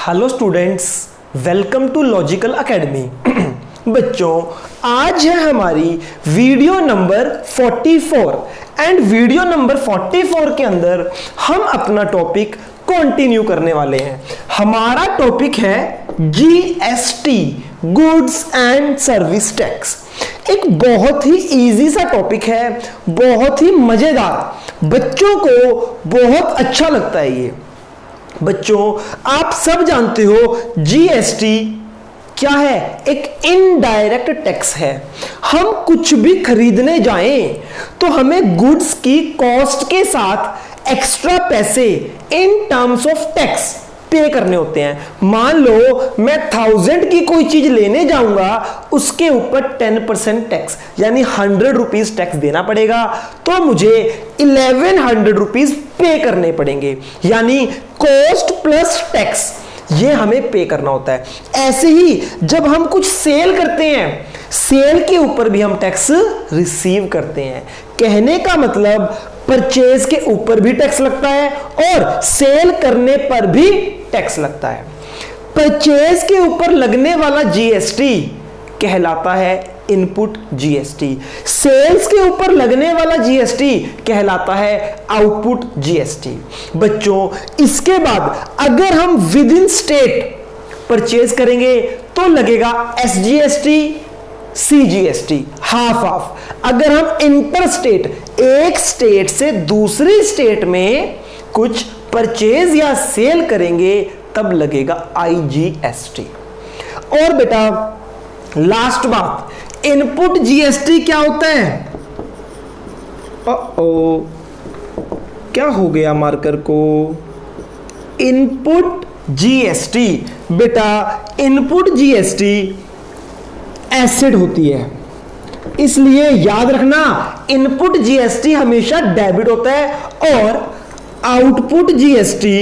Hello students, welcome to logical academy. बच्चों, आज है हमारी video number 44 and video number 44 के अंदर हम अपना टॉपिक कंटिन्यू करने वाले हैं। हमारा टॉपिक है GST, goods and service tax. एक बहुत ही इजी सा टॉपिक है, बहुत ही मजेदार, बच्चों को बहुत अच्छा लगता है ये। बच्चों, आप सब जानते हो जीएसटी क्या है? एक इनडायरेक्ट टैक्स है। हम कुछ भी खरीदने जाएं तो हमें गुड्स की कॉस्ट के साथ एक्स्ट्रा पैसे इन टर्म्स ऑफ टैक्स पे करने होते हैं। मान लो मैं 1000 की कोई चीज लेने जाऊंगा, उसके ऊपर 10% टैक्स यानी 100 रुपीज टैक्स देना पड़ेगा, तो मुझे 1100 रुपीज पे करने पड़ेंगे, यानी कॉस्ट प्लस टैक्स ये हमें पे करना होता है। ऐसे ही जब हम कुछ सेल करते हैं, सेल के ऊपर भी हम टैक्स रिसीव करते हैं। कहने का मतलब परचेज के ऊपर भी टैक्स लगता है और सेल करने पर भी टैक्स लगता है। परचेज के ऊपर लगने वाला जीएसटी कहलाता है इनपुट जीएसटी, सेल्स के ऊपर लगने वाला जीएसटी कहलाता है आउटपुट जीएसटी। बच्चों, इसके बाद अगर हम विद इन स्टेट परचेज करेंगे तो लगेगा एसजीएसटी, सीजीएसटी, हाफ हाफ। अगर हम इंटर स्टेट, एक स्टेट से दूसरी स्टेट में कुछ परचेज या सेल करेंगे तब लगेगा आईजीएसटी। और बेटा लास्ट बात, इनपुट जीएसटी क्या होता है? क्या हो गया मार्कर को? इनपुट जीएसटी बेटा, इनपुट जीएसटी एसेट होती है, इसलिए याद रखना इनपुट जीएसटी हमेशा डेबिट होता है और आउटपुट जीएसटी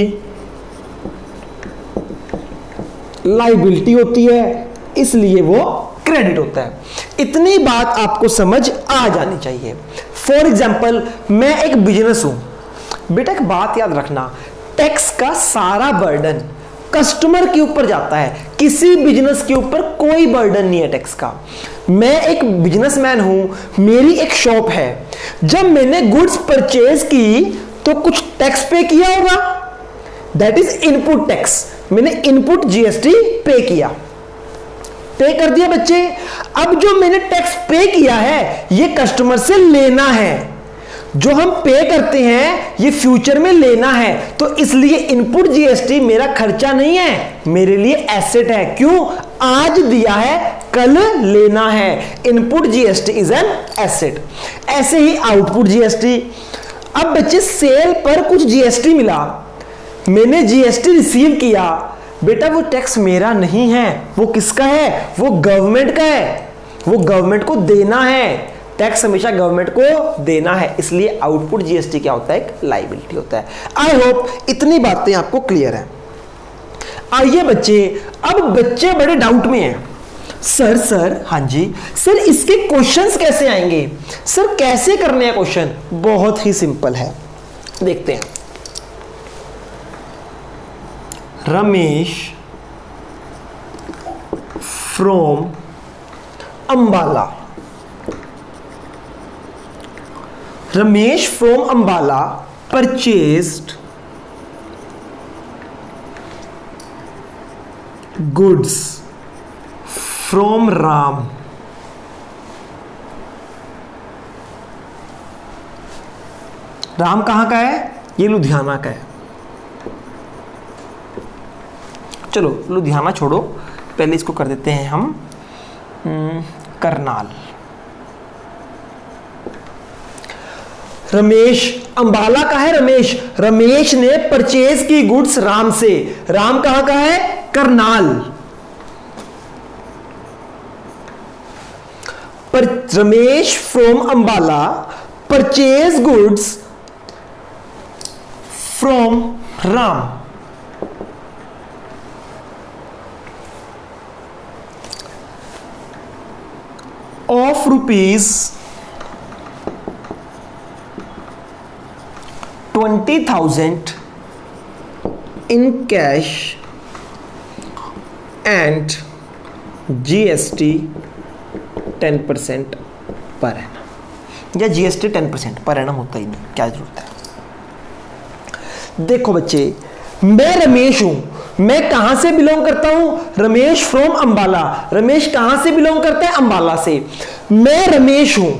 लायबिलिटी होती है, इसलिए वो क्रेडिट होता है। इतनी बात आपको समझ आ जानी चाहिए। फॉर एग्जाम्पल, मैं एक बिजनेस हूं। बेटा एक बात याद रखना, टैक्स का सारा बर्डन कस्टमर के ऊपर जाता है, किसी बिजनेस के ऊपर कोई बर्डन नहीं है टैक्स का। मैं एक बिजनेसमैन हूं, मेरी एक शॉप है, जब मैंने गुड्स परचेज की तो कुछ टैक्स पे किया होगा, दैट इज इनपुट टैक्स। मैंने इनपुट जीएसटी पे किया, पे कर दिया बच्चे। अब जो मैंने टैक्स पे किया है ये कस्टमर से लेना है, जो हम पे करते हैं ये फ्यूचर में लेना है, तो इसलिए इनपुट जीएसटी मेरा खर्चा नहीं है, मेरे लिए एसेट है। क्यों? आज दिया है, कल लेना है। Input GST is an asset. ऐसे ही आउटपुट जीएसटी। अब बच्चे सेल पर कुछ जीएसटी मिला, मैंने जीएसटी रिसीव किया, बेटा वो टैक्स मेरा नहीं है, वो किसका है? वो गवर्नमेंट का है, वो गवर्नमेंट को देना है। टैक्स हमेशा गवर्नमेंट को देना है, इसलिए आउटपुट जीएसटी क्या होता है? एक लायबिलिटी होता है। आई होप इतनी बातें आपको क्लियर है। आइए बच्चे, अब बच्चे बड़े डाउट में हैं। सर हाँ जी सर, इसके क्वेश्चंस कैसे आएंगे? सर कैसे करने हैं क्वेश्चन? बहुत ही सिंपल है, देखते हैं। Ramesh from Ambala, Ramesh from Ambala purchased goods from Ram Ram कहां का है? ये लुधियाना का है। चलो लुधियाना छोड़ो, पहले इसको कर देते हैं हम करनाल। रमेश अंबाला का है, रमेश ने परचेज की गुड्स राम से। राम कहां का है? करनाल। पर Ramesh from Ambala purchase goods from Ram. Of rupees 20,000 in cash and GST 10% per annum, या GST 10% पर एनम होता ही नहीं, क्या जरूरत है। देखो बच्चे, मैं रमेश हूं, मैं कहां से बिलोंग करता हूं? रमेश फ्रॉम अंबाला। रमेश कहां से बिलोंग करता है? अंबाला से। मैं रमेश हूं।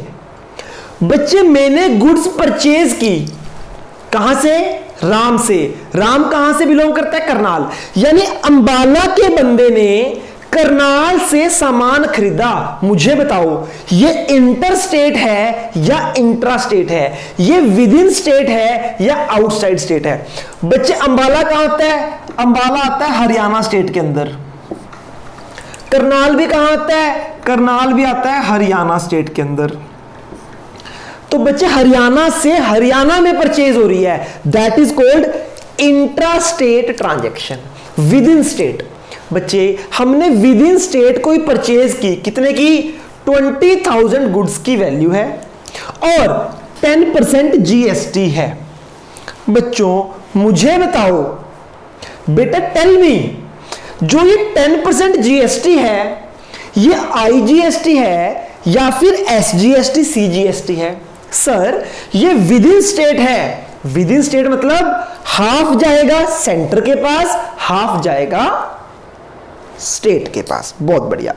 बच्चे मैंने गुड्स परचेज की, कहां से? राम से। राम कहां से बिलोंग करता है? करनाल। यानी अंबाला के बंदे ने करनाल से सामान खरीदा। मुझे बताओ ये इंटर स्टेट है या इंट्रा स्टेट है? ये विद इन स्टेट है या आउटसाइड स्टेट है? बच्चे अंबाला कहां आता है? अंबाला आता है हरियाणा स्टेट के अंदर। करनाल भी कहां आता है? करनाल भी आता है हरियाणा स्टेट के अंदर। तो बच्चे हरियाणा से हरियाणा में परचेज हो रही है, that is called intra state transaction, with in state. बच्चे हमने विद इन स्टेट कोई परचेज की, कितने की? 20,000 गुड्स की वैल्यू है और 10% GST है। बच्चों मुझे बताओ बेटा, टेल मी, जो ये 10% GST है ये IGST है या फिर SGST CGST है? सर ये विद इन स्टेट है। विद इन स्टेट मतलब हाफ जाएगा सेंटर के पास, हाफ जाएगा स्टेट के पास। बहुत बढ़िया।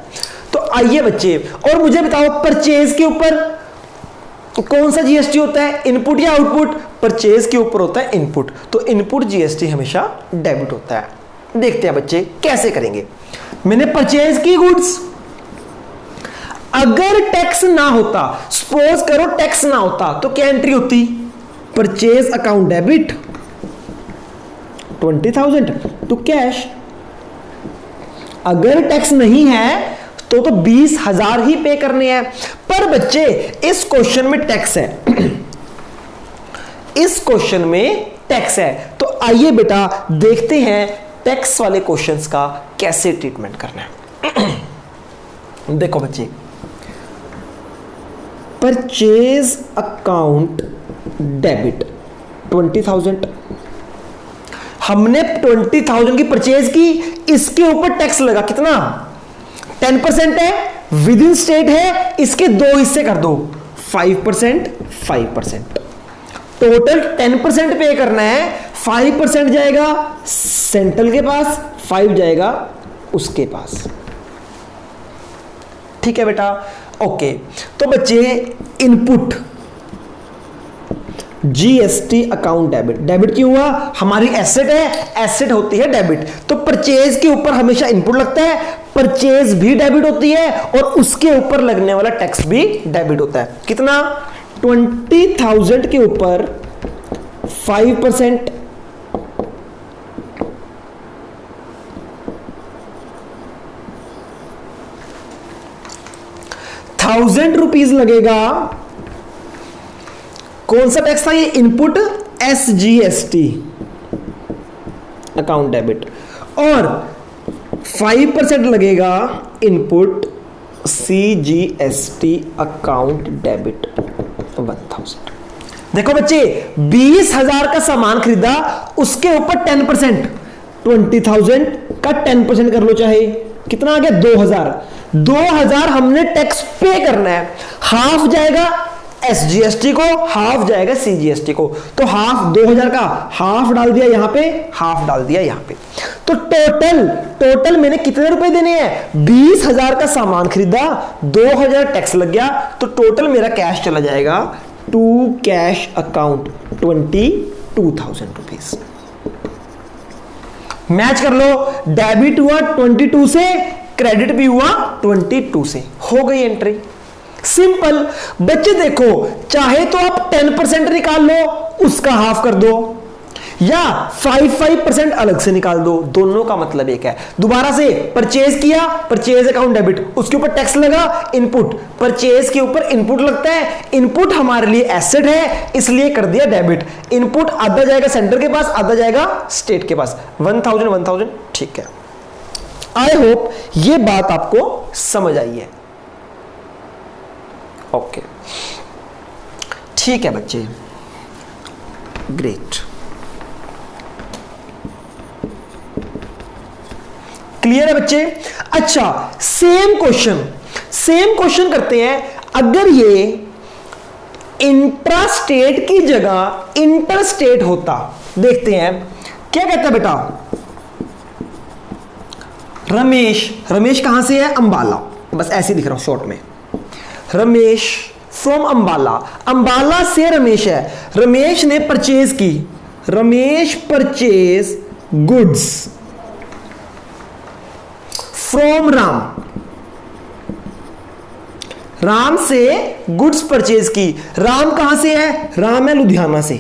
तो आइए बच्चे, और मुझे बताओ परचेज के ऊपर कौन सा GST होता है? इनपुट या आउटपुट? परचेज के ऊपर होता है इनपुट, तो इनपुट GST हमेशा डेबिट होता है। देखते हैं बच्चे कैसे करेंगे। मैंने परचेज की गुड्स, अगर टैक्स ना होता, सपोज करो टैक्स ना होता, तो क्या एंट्री होती? Purchase account debit 20,000 to cash. अगर टैक्स नहीं है तो 20,000 ही पे करने हैं। पर बच्चे इस क्वेश्चन में टैक्स है, इस क्वेश्चन में टैक्स है। तो आइए बेटा देखते हैं टैक्स वाले क्वेश्चंस का कैसे ट्रीटमेंट करना है। देखो बच्चे, परचेज अकाउंट डेबिट 20,000, हमने 20,000 की परचेज की, इसके ऊपर टैक्स लगा, कितना? 10% है, विद इन स्टेट है, इसके दो हिस्से कर दो, 5%, 5%। टोटल 10% पे करना है, 5% जाएगा सेंट्रल के पास, 5 जाएगा उसके पास। ठीक है बेटा, ओके। तो बच्चे input GST account debit, debit क्यों हुआ? हमारी एसेट है, एसेट होती है डेबिट, तो परचेज के ऊपर हमेशा इनपुट लगता है, परचेज भी डेबिट होती है और उसके ऊपर लगने वाला टैक्स भी डेबिट होता है। कितना? 20,000 के ऊपर 5%, ₹1,000 लगेगा। कौन सा टैक्स था ये? इनपुट SGST अकाउंट डेबिट, और 5% लगेगा इनपुट CGST अकाउंट डेबिट 1,000। देखो बच्चे, 20,000 का सामान खरीदा, उसके ऊपर 10%, 20,000 का 10% कर लो, चाहे कितना आ गया? 2,000। 2,000 हमने टैक्स पे करना है, हाफ जाएगा SGST को, हाफ जाएगा CGST को। तो हाफ 2,000 का हाफ डाल दिया यहां पे, हाफ डाल दिया यहां पे। तो टोटल मैंने कितने रुपए देने हैं? 20,000 का सामान खरीदा, 2,000 टैक्स लग गया, तो टोटल मेरा कैश चला जाएगा टू कैश अकाउंट 22,000 मैच कर लो, डेबिट हुआ 22 से, क्रेडिट भी हुआ 22 से, हो गई एंट्री। सिंपल। बच्चे देखो, चाहे तो आप 10% निकाल लो, उसका हाफ कर दो, या 5% अलग से निकाल दो, दोनों का मतलब एक है। दोबारा से परचेज किया, परचेज अकाउंट डेबिट, उसके ऊपर टैक्स लगा, इनपुट, परचेज के ऊपर इनपुट लगता है, इनपुट हमारे लिए एसेट है इसलिए कर दिया डेबिट। इनपुट आधा जाएगा सेंटर के पास, आधा जाएगा स्टेट के पास, 1,000। ठीक है, आई होप ये बात आपको समझ आई है। ओके, ठीक है बच्चे, ग्रेट। क्लियर है बच्चे? अच्छा, सेम क्वेश्चन करते हैं। अगर ये इंट्रास्टेट की जगह इंटरस्टेट होता, देखते हैं क्या कहता है बेटा। रमेश कहां से है? अंबाला, बस ऐसे दिख रहा हूं शॉर्ट में। रमेश फ्रॉम अंबाला से रमेश है। रमेश ने परचेज की, Ramesh purchase goods from Ram से गुड्स परचेज की। राम कहां से है? राम है लुधियाना से।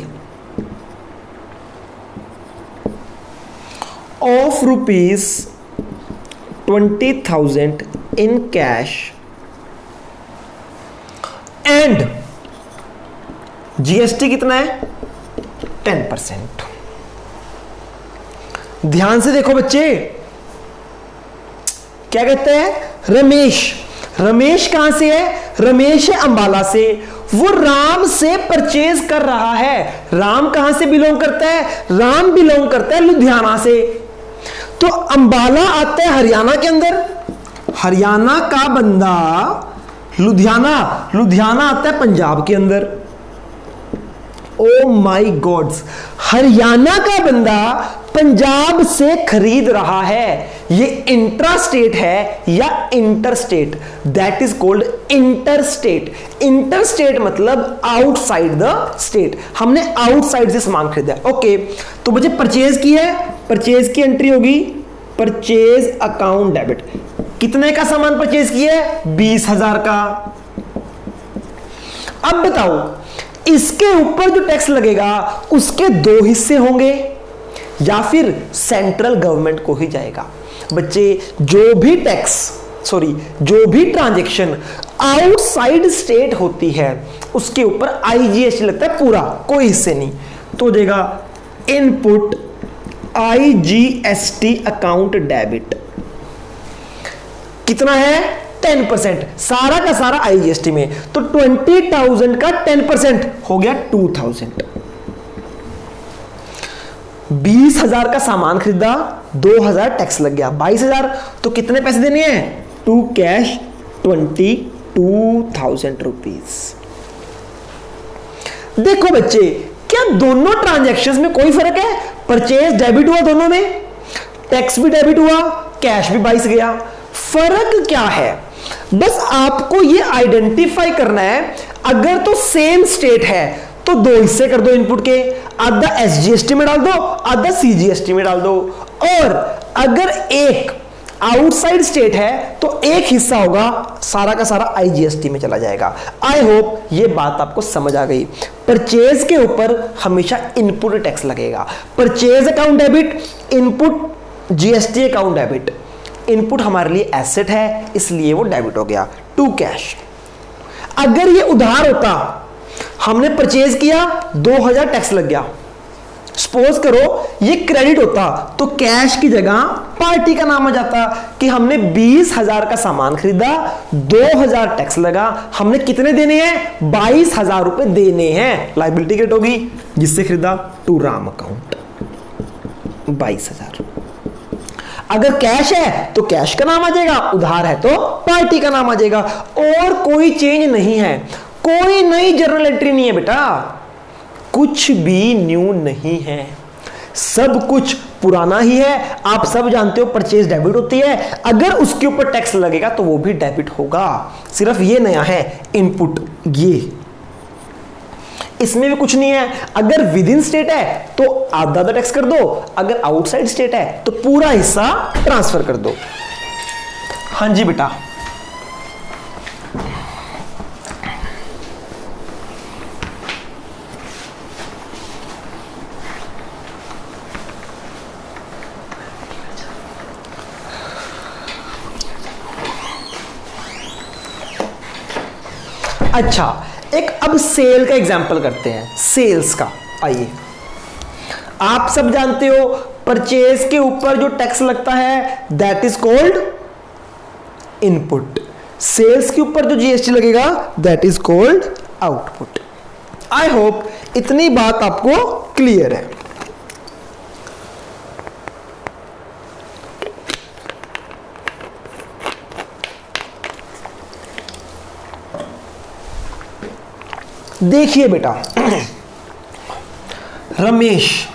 Of ₹20,000 in cash and GST कितना है? 10%। ध्यान से देखो बच्चे, क्या कहते हैं? रमेश कहां से है? रमेश है अंबाला से। वो राम से परचेज कर रहा है। राम कहां से बिलोंग करता है? राम बिलोंग करता है लुधियाना से। तो अंबाला आता है हरियाणा के अंदर, हरियाणा का बंदा लुधियाना आता है पंजाब के अंदर। ओ माई गॉड्स, हरियाणा का बंदा पंजाब से खरीद रहा है। ये इंट्रास्टेट है या interstate? That is called interstate. Interstate मतलब आउटसाइड द स्टेट। हमने आउटसाइड से सामान खरीदा। ओके, तो मुझे परचेज की है, परचेज की एंट्री होगी परचेज अकाउंट डेबिट। कितने का सामान परचेज किया है? 20,000 का। अब बताओ, इसके ऊपर जो टैक्स लगेगा उसके 2 हिस्से होंगे या फिर सेंट्रल गवर्नमेंट को ही जाएगा? बच्चे, जो भी ट्रांजैक्शन आउटसाइड स्टेट होती है उसके ऊपर आईजीएसटी लगता है पूरा, कोई हिस्से नहीं। तो देगा इनपुट आईजीएसटी अकाउंट डेबिट। कितना है? 10%। सारा का सारा आईजीएसटी में। तो 20,000 का 10% हो गया 2,000। 20,000 का सामान खरीदा, 2,000 टैक्स लग गया, 22,000। तो कितने पैसे देने हैं? To cash 22,000 rupees. देखो बच्चे, क्या दोनों ट्रांजैक्शंस में कोई फर्क है? परचेज डेबिट हुआ दोनों में, टैक्स भी डेबिट हुआ, कैश भी 22 गया। फर्क क्या है? बस आपको ये आइडेंटिफाई करना है। अगर तो सेम स्टेट है तो 2 हिस्से कर दो इनपुट के, आधा एसजीएसटी में डाल दो, आधा सीजीएसटी में डाल दो। और अगर एक आउटसाइड स्टेट है तो एक हिस्सा होगा, सारा का सारा आईजीएसटी में चला जाएगा। आई होप ये बात आपको समझ आ गई। परचेज के ऊपर हमेशा इनपुट टैक्स लगेगा। Purchase account debit, input GST account debit. Input हमारे लिए एसेट है इसलिए वो डेबिट हो गया। To cash. अगर ये उधार होता, हमने परचेज किया, 2,000 टैक्स लग गया। सपोज करो ये क्रेडिट होता तो कैश की जगह पार्टी का नाम आ जाता कि हमने 20,000 का सामान खरीदा, 2,000 टैक्स लगा, हमने कितने देने हैं? 22,000 रुपए देने हैं। लायबिलिटी क्रेडिट होगी, जिससे खरीदा टू राम अकाउंट 22,000। अगर कैश है तो कैश का नाम आ जाएगा, उधार है तो पार्टी का नाम आ जाएगा। और कोई चेंज नहीं है, कोई नई जर्नल एंट्री नहीं है बेटा, कुछ भी न्यू नहीं है, सब कुछ पुराना ही है। आप सब जानते हो परचेज डेबिट होती है, अगर उसके ऊपर टैक्स लगेगा तो वो भी डेबिट होगा। सिर्फ ये नया है इनपुट, ये इसमें भी कुछ नहीं है। अगर विद इन स्टेट है तो आधा टैक्स कर दो, अगर आउटसाइड स्टेट है तो पूरा हिस्सा ट्रांसफर कर दो। हाँ जी बेटा, अच्छा एक अब सेल का एग्जांपल करते हैं, सेल्स का। आइए, आप सब जानते हो परचेज के ऊपर जो टैक्स लगता है that is called input, sales के ऊपर जो जीएसटी लगेगा that is called output. I hope इतनी बात आपको क्लियर है। देखिए बेटा, रमेश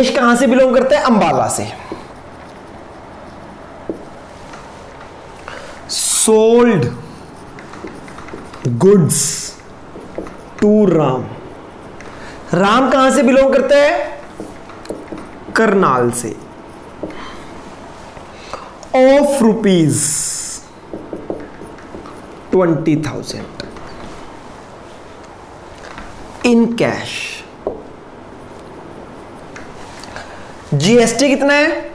कहां से बिलोंग करता है? अंबाला से। सोल्ड गुड्स टू राम कहां से बिलोंग करता है? करनाल से। Of rupees 20,000 in cash. GST कितना है?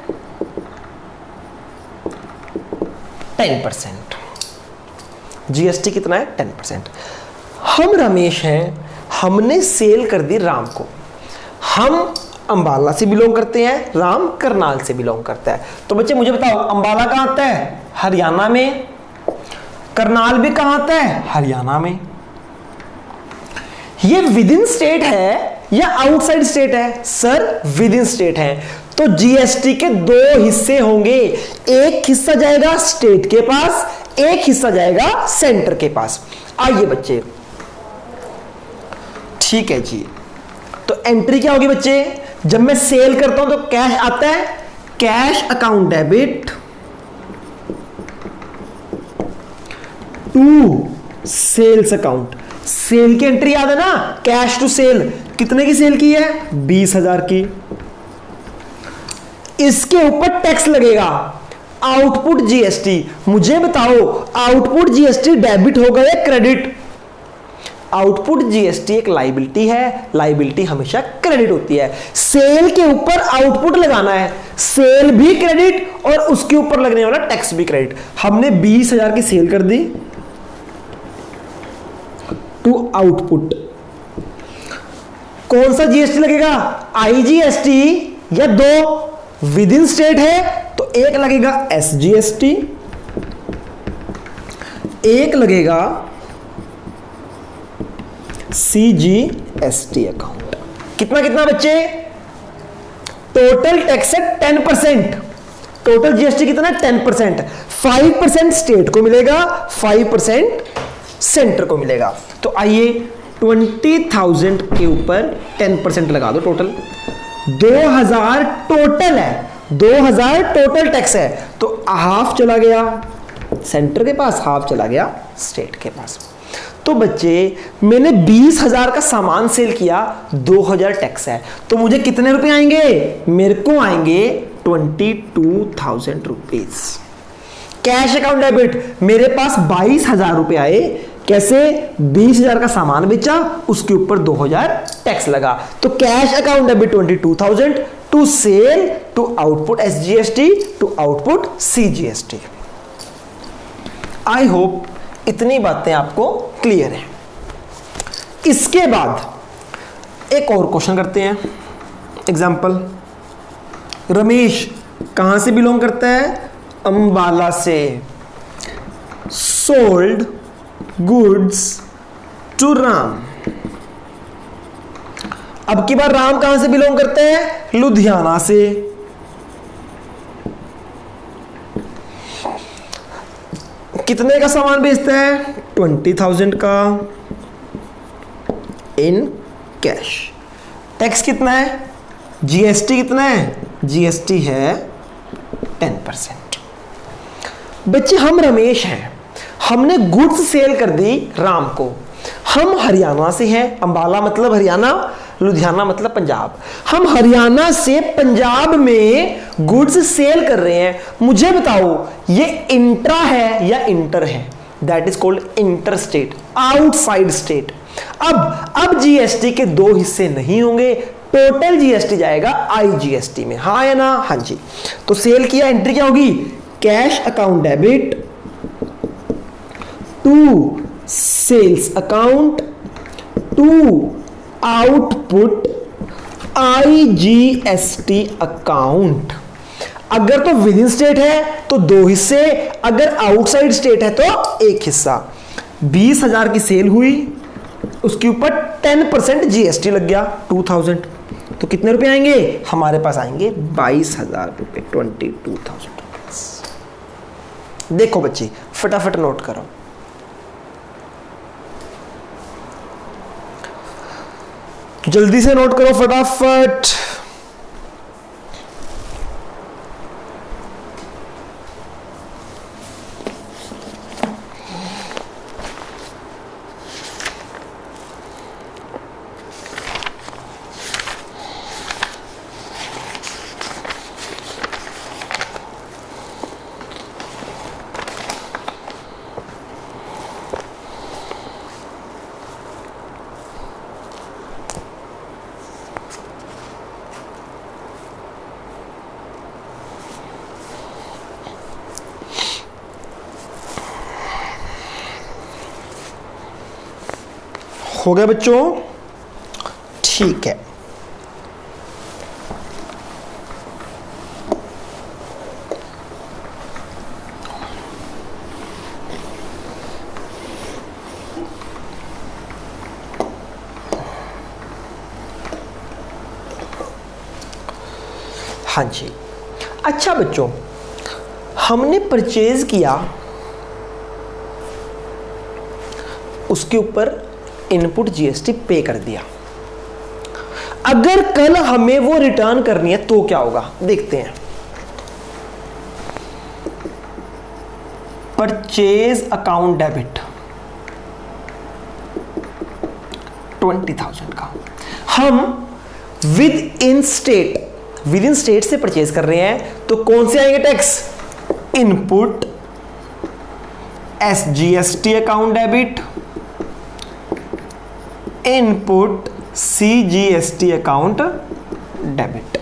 10%। जीएसटी कितना है? 10%। हम रमेश हैं, हमने सेल कर दी राम को। हम अंबाला से बिलोंग करते हैं, राम करनाल से बिलोंग करता है। तो बच्चे मुझे बताओ, अंबाला कहां आता है? हरियाणा में। करनाल भी कहां आता है? हरियाणा में। ये विद इन स्टेट है या आउटसाइड स्टेट है? सर विद इन स्टेट है। तो जीएसटी के दो हिस्से होंगे, एक हिस्सा जाएगा स्टेट के पास, एक हिस्सा जाएगा सेंटर के पास। आइए बच्चे, ठीक है जी। तो एंट्री क्या होगी बच्चे? जब मैं सेल करता हूं तो कैश आता है, cash account debit to sales account. Sale की एंट्री याद है ना, कैश टू सेल। कितने की सेल की है? 20,000 की। इसके ऊपर टैक्स लगेगा, आउटपुट जीएसटी। मुझे बताओ, आउटपुट जीएसटी डेबिट होगा या क्रेडिट? आउटपुट जीएसटी एक लायबिलिटी है, लायबिलिटी हमेशा क्रेडिट होती है। सेल के ऊपर आउटपुट लगाना है, सेल भी क्रेडिट और उसके ऊपर लगने वाला टैक्स भी क्रेडिट। हमने 20,000 की सेल कर दी टू आउटपुट। कौन सा जीएसटी लगेगा? आईजीएसटी या दो? विद इन स्टेट है तो एक लगेगा एसजीएसटी, एक लगेगा सीजीएसटी अकाउंट। कितना कितना बच्चे? टोटल टैक्स है 10%। टोटल जीएसटी कितना? 10%। 5% स्टेट को मिलेगा, 5% सेंटर को मिलेगा। तो आइए 20,000 के ऊपर 10% लगा दो। टोटल 2,000 टोटल है, 2,000 टोटल टैक्स है। तो हाफ चला गया सेंटर के पास, हाफ चला गया स्टेट के पास। तो बच्चे मैंने 20,000 का सामान सेल किया, 2,000 टैक्स है, तो मुझे कितने रुपए आएंगे? मेरे को आएंगे 22,000 रुपीज। कैश अकाउंट डेबिट, मेरे पास 22,000 रुपए आए। कैसे? 20,000 का सामान बेचा, उसके ऊपर 2,000 टैक्स लगा। तो cash account debit 22,000 to sale to output SGST to output CGST. I hope इतनी बातें आपको क्लियर है। इसके बाद एक और क्वेश्चन करते हैं। एग्जाम्पल, रमेश कहां से बिलोंग करता है? अंबाला से। Sold goods to Ram. अब की बार राम कहां से बिलोंग करते हैं? लुधियाना से। कितने का सामान बेचता है? 20,000 का इन कैश। टैक्स कितना है? जीएसटी कितना है? जीएसटी है 10%। बच्चे हम रमेश हैं, हमने गुड्स सेल कर दी राम को। हम हरियाणा से हैं, अंबाला मतलब हरियाणा, लुधियाना मतलब पंजाब। हम हरियाणा से पंजाब में गुड्स सेल कर रहे हैं। मुझे बताओ ये इंट्रा है या इंटर है? That is called inter state, outside state. अब जीएसटी के दो हिस्से नहीं होंगे, टोटल जीएसटी जाएगा आईजीएसटी में। हाँ या ना? हाँ जी। तो सेल किया, एंट्री क्या होगी? Cash account debit to sales account to output IGST account. अगर तो विद इन स्टेट है तो दो हिस्से, अगर आउटसाइड स्टेट है तो एक हिस्सा। 20,000 की सेल हुई, उसके ऊपर 10% जीएसटी लग गया 2,000। तो कितने रुपए आएंगे? हमारे पास आएंगे 22,000 रुपए, 22,000 रुपए। देखो बच्चे फटाफट नोट करो। जल्दी से नोट करो फटाफट। हो गया बच्चों? ठीक है। हाँ जी। अच्छा बच्चों, हमने परचेज किया, उसके ऊपर इनपुट जीएसटी पे कर दिया। अगर कल हमें वो रिटर्न करनी है तो क्या होगा, देखते हैं। परचेज अकाउंट डेबिट 20,000 का, हम विद इन स्टेट से परचेज कर रहे हैं, तो कौन से आएंगे tax? Input SGST account debit, input CGST account debit.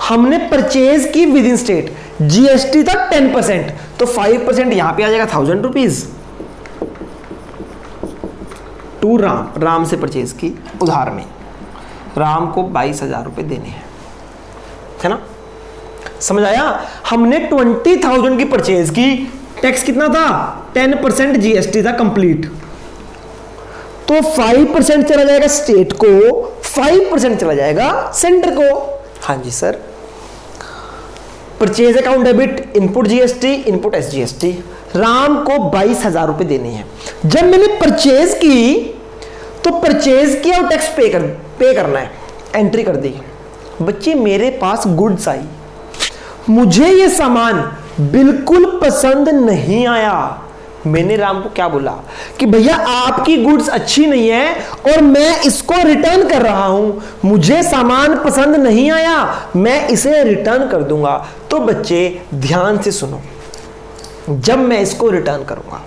हमने परचेज की विद इन स्टेट, जीएसटी था 10%, तो 5% यहां पे आ जाएगा 1000 रुपीज टू राम से परचेज की उधार में। राम को 22,000 रुपए देने हैं, है ना? समझ आया? हमने 20,000 की परचेज की, टैक्स कितना था? 10% जीएसटी था कंप्लीट, तो 5% चला जाएगा स्टेट को, 5% चला जाएगा सेंटर को। हाँ जी sir. Purchase account debit, input GST, input SGST. Ram को 22,000 रुपए देने हैं। जब मैंने परचेज की तो परचेज किया और टैक्स पे करना है, एंट्री कर दी। बच्चे मेरे पास गुड्स आई, मुझे ये सामान बिल्कुल पसंद नहीं आया। मैंने राम को क्या बोला कि भैया आपकी गुड्स अच्छी नहीं है और मैं इसको रिटर्न कर रहा हूं, मुझे सामान पसंद नहीं आया, मैं इसे रिटर्न कर दूंगा। तो बच्चे ध्यान से सुनो, जब मैं इसको रिटर्न करूंगा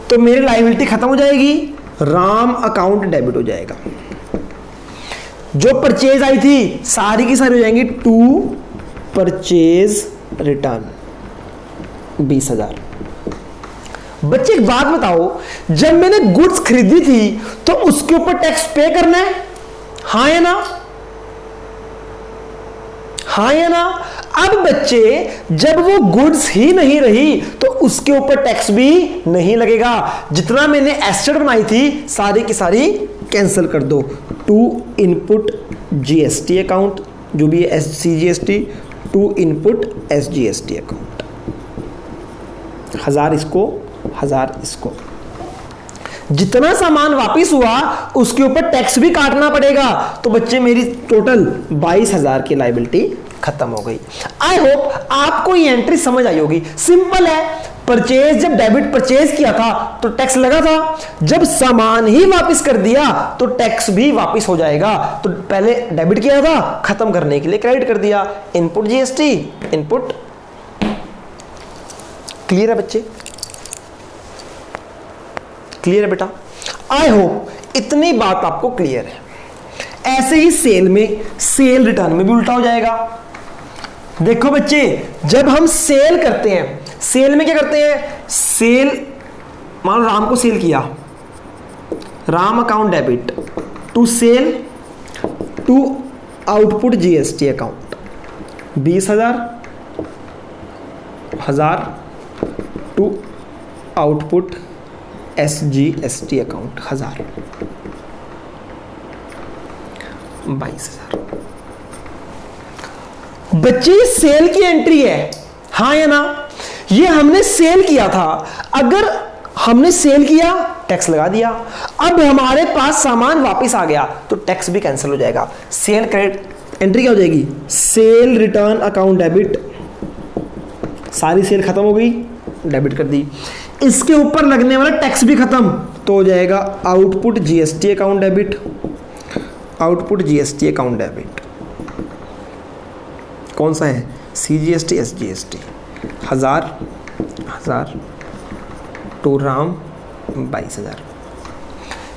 तो मेरी लायबिलिटी खत्म हो जाएगी, राम अकाउंट डेबिट हो जाएगा। जो परचेज आई थी सारी की सारी हो जाएंगी टू परचेज रिटर्न 20,000। बच्चे एक बात बताओ, जब मैंने गुड्स खरीदी थी तो उसके ऊपर टैक्स पे करना है, हाँ या ना? हाँ या ना? अब बच्चे जब वो गुड्स ही नहीं रही तो उसके ऊपर टैक्स भी नहीं लगेगा। जितना मैंने एसेट बनाई थी सारी की सारी कैंसिल कर दो। टू इनपुट जीएसटी अकाउंट, जो भी है CGST, to input SGST account, 1000 इसको, 1000 इसको। जितना सामान वापिस हुआ उसके ऊपर टैक्स भी काटना पड़ेगा। तो बच्चे मेरी टोटल 22,000 की लायबिलिटी खत्म हो गई। आई होप आपको ये एंट्री समझ आई होगी। सिंपल है, परचेज, जब डेबिट परचेज किया था तो टैक्स लगा था, जब सामान ही वापस कर दिया तो टैक्स भी वापस हो जाएगा। तो पहले डेबिट किया था, खत्म करने के लिए क्रेडिट कर दिया, इनपुट जीएसटी, इनपुट। क्लियर है बच्चे? क्लियर है बेटा? आई होप इतनी बात आपको क्लियर है। ऐसे ही सेल में, सेल रिटर्न में भी उल्टा हो जाएगा। देखो बच्चे, जब हम सेल करते हैं, सेल में क्या करते हैं? सेल, मान लो राम को सेल किया, Ram account debit to sale to output GST account 20,000, 1000 to output SGST account 1000, 22,000। बच्चे सेल की एंट्री है, हाँ या ना? ये हमने सेल किया था। अगर हमने सेल किया, टैक्स लगा दिया, अब हमारे पास सामान वापस आ गया तो टैक्स भी कैंसिल हो जाएगा। सेल क्रेडिट एंट्री क्या हो जाएगी, सेल रिटर्न अकाउंट डेबिट, सारी सेल खत्म हो गई, डेबिट कर दी। इसके ऊपर लगने वाला टैक्स भी खत्म तो हो जाएगा output GST account debit, output GST account debit. कौन सा है, सीजीएसटी एसजीएसटी। 1000 टू राम 22,000।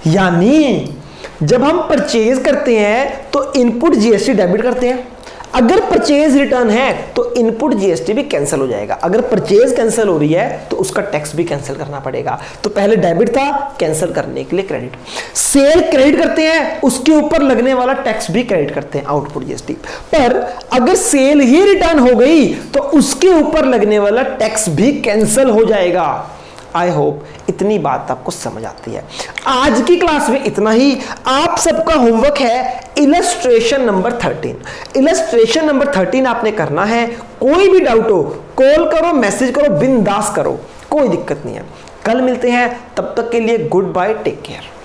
यानी जब हम परचेज करते हैं तो इनपुट जीएसटी डेबिट करते हैं, अगर परचेज रिटर्न है तो इनपुट जीएसटी भी कैंसिल हो जाएगा, अगर परचेज कैंसिल हो रही है तो उसका टैक्स भी कैंसिल करना पड़ेगा। तो पहले डेबिट था, कैंसिल करने के लिए क्रेडिट। सेल क्रेडिट करते हैं, उसके ऊपर लगने वाला टैक्स भी क्रेडिट करते हैं, आउटपुट जीएसटी। पर अगर सेल ही रिटर्न हो गई तो उसके ऊपर लगने वाला टैक्स भी कैंसिल हो जाएगा। आई होप इतनी बात आपको समझ आती है। आज की क्लास में इतना ही। आप सबका होमवर्क है इलस्ट्रेशन नंबर 13। इलस्ट्रेशन नंबर 13 आपने करना है। कोई भी डाउट हो कॉल करो, मैसेज करो, बिंदास करो, कोई दिक्कत नहीं है। कल मिलते हैं, तब तक के लिए गुड बाय, टेक केयर।